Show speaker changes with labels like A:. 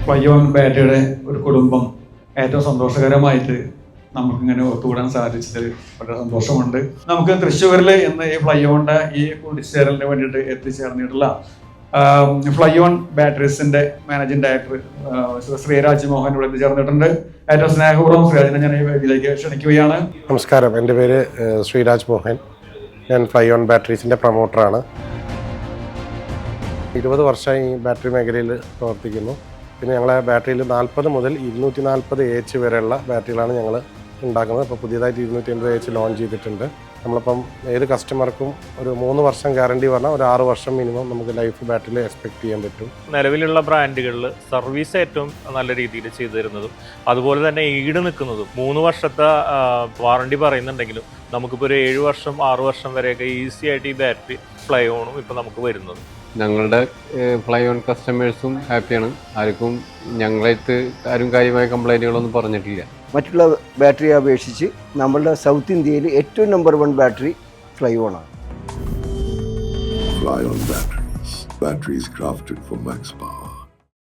A: ഫ്ലൈഓൺ ബാറ്ററിയുടെ ഒരു കുടുംബം ഏറ്റവും സന്തോഷകരമായിട്ട് നമുക്കിങ്ങനെ ഒത്തുകൂടാൻ സാധിച്ചതിൽ വളരെ സന്തോഷമുണ്ട്. നമുക്ക് തൃശ്ശൂരിൽ ഇന്ന് ഈ ഫ്ലൈഓണിന്റെ ഈ കൂടിച്ചേരലിന് വേണ്ടിയിട്ട് എത്തിച്ചേർന്നിട്ടുള്ള ഫ്ലൈഓൺ ബാറ്ററീസിന്റെ മാനേജിംഗ് ഡയറക്ടർ ശ്രീരാജ് മോഹൻ ഇവിടെ എത്തിച്ചേർന്നിട്ടുണ്ട്. ഏറ്റവും സ്നേഹപൂർവ്വം ശ്രീരാജിനെ ഞാൻ ഈ വേദിയിലേക്ക് ക്ഷണിക്കുകയാണ്.
B: നമസ്കാരം, എൻ്റെ പേര് ശ്രീരാജ് മോഹൻ. ഞാൻ ഫ്ലൈഓൺ ബാറ്ററീസിൻ്റെ പ്രൊമോട്ടറാണ്. 20 വർഷമായി ഈ ബാറ്ററി മേഖലയിൽ പ്രവർത്തിക്കുന്നു. പിന്നെ ഞങ്ങളെ ബാറ്ററിയിൽ 40 മുതൽ 240 AH വരെയുള്ള ബാറ്ററികളാണ് ഞങ്ങൾ ഉണ്ടാക്കുന്നത്. ഇപ്പോൾ പുതിയതായിട്ട് 250 AH ലോഞ്ച് ചെയ്തിട്ടുണ്ട്. നമ്മളിപ്പം ഏത് കസ്റ്റമർക്കും ഒരു 3 വർഷം ഗ്യാരണ്ടി പറഞ്ഞാൽ ഒരു 6 വർഷം മിനിമം നമുക്ക് ലൈഫ് ബാറ്ററിയിൽ എക്സ്പെക്ട് ചെയ്യാൻ പറ്റും.
C: നിലവിലുള്ള ബ്രാൻഡുകളിൽ സർവീസ് ഏറ്റവും നല്ല രീതിയിൽ ചെയ്തു തരുന്നതും അതുപോലെ തന്നെ ഈട് നിൽക്കുന്നതും 3 വർഷത്തെ വാറണ്ടി പറയുന്നുണ്ടെങ്കിലും നമുക്കിപ്പോൾ ഒരു 7 വർഷം 6 വർഷം വരെയൊക്കെ ഈസി ആയിട്ട് ഈ ബാറ്ററി ഫ്ലൈഓണും ഇപ്പോൾ നമുക്ക് വരുന്നത്.
D: ഞങ്ങളുടെ ഫ്ലൈഓൺ കസ്റ്റമേഴ്സും ഹാപ്പിയാണ്. ആർക്കും ഞങ്ങളായിട്ട് ആരും കാര്യമായ കംപ്ലൈൻറ്റുകളൊന്നും പറഞ്ഞിട്ടില്ല.
E: മറ്റുള്ള ബാറ്ററിയെ അപേക്ഷിച്ച് നമ്മളുടെ സൗത്ത് ഇന്ത്യയിൽ ഏറ്റവും നമ്പർ 1 ബാറ്ററി ഫ്ലൈഓണാണ്.
F: Fly on batteries. Batteries crafted for max power.